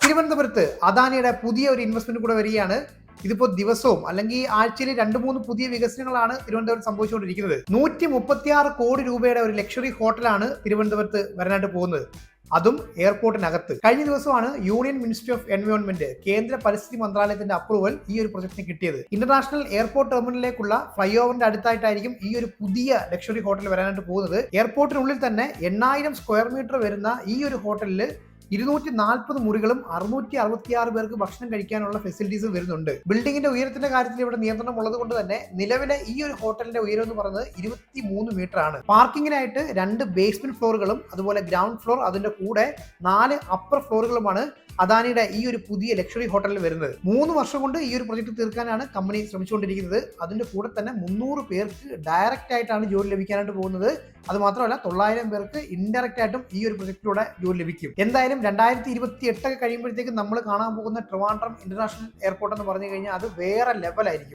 തിരുവനന്തപുരത്ത് അദാനിയുടെ പുതിയ ഒരു ഇൻവെസ്റ്റ്മെന്റ് കൂടെ വരികയാണ്. ഇതിപ്പോ ദിവസവും അല്ലെങ്കിൽ ആഴ്ചയിൽ 2-3 പുതിയ വികസനങ്ങളാണ് തിരുവനന്തപുരത്ത് സംഭവിച്ചുകൊണ്ടിരിക്കുന്നത്. 136 കോടി രൂപയുടെ ഒരു ലക്ഷറി ഹോട്ടലാണ് തിരുവനന്തപുരത്ത് വരാനായിട്ട് പോകുന്നത്, അതും എയർപോർട്ടിനകത്ത്. കഴിഞ്ഞ ദിവസമാണ് യൂണിയൻ മിനിസ്ട്രി ഓഫ് എൻവയോൺമെന്റ്, കേന്ദ്ര പരിസ്ഥിതി മന്ത്രാലയത്തിന്റെ അപ്രൂവൽ ഈ ഒരു പ്രൊജക്ടിന് കിട്ടിയത്. ഇന്റർനാഷണൽ എയർപോർട്ട് ടെർമിനലിലേക്കുള്ള ഫ്ലൈ ഓവറിന്റെ അടുത്തായിട്ടായിരിക്കും ഈ ഒരു പുതിയ ലക്ഷറി ഹോട്ടൽ വരാനായിട്ട് പോകുന്നത്. എയർപോർട്ടിനുള്ളിൽ തന്നെ 8000 സ്ക്വയർ മീറ്റർ വരുന്ന ഈ ഒരു ഹോട്ടലിൽ 240 മുറികളും 666 പേർക്ക് ഭക്ഷണം കഴിക്കാനുള്ള ഫെസിലിറ്റീസും വരുന്നുണ്ട്. ബിൽഡിംഗിന്റെ ഉയരത്തിന്റെ കാര്യത്തിൽ ഇവിടെ നിയന്ത്രണം ഉള്ളത് കൊണ്ട് തന്നെ നിലവിലെ ഈ ഒരു ഹോട്ടലിന്റെ ഉയരം എന്ന് പറയുന്നത് 23 മീറ്റർ ആണ്. പാർക്കിങ്ങിനായിട്ട് 2 ബേസ്മെന്റ് ഫ്ലോറുകളും അതുപോലെ ഗ്രൗണ്ട് ഫ്ലോർ, അതിന്റെ കൂടെ 4 അപ്പർ ഫ്ലോറുകളുമാണ് അദാനിയുടെ ഈ ഒരു പുതിയ ലക്ഷറി ഹോട്ടലിൽ വരുന്നത്. 3 വർഷം കൊണ്ട് ഈ ഒരു പ്രൊജക്ട് തീർക്കാനാണ് കമ്പനി ശ്രമിച്ചുകൊണ്ടിരിക്കുന്നത്. അതിന്റെ കൂടെ തന്നെ 300 പേർക്ക് ഡയറക്റ്റ് ആയിട്ടാണ് ജോലി ലഭിക്കാനായിട്ട് പോകുന്നത്. അത് മാത്രമല്ല 900 പേർക്ക് ഇൻഡയറക്റ്റ് ആയിട്ടും ഈ ഒരു പ്രൊജക്റ്റിലൂടെ ജോലി ലഭിക്കും. എന്തായാലും 2028 കഴിയുമ്പോഴത്തേക്ക് നമ്മൾ കാണാൻ പോകുന്ന ട്രിവാൻഡ്രം ഇന്റർനാഷണൽ എയർപോർട്ട് എന്ന് പറഞ്ഞു കഴിഞ്ഞാൽ അത് വേറെ ലെവലായിരിക്കും.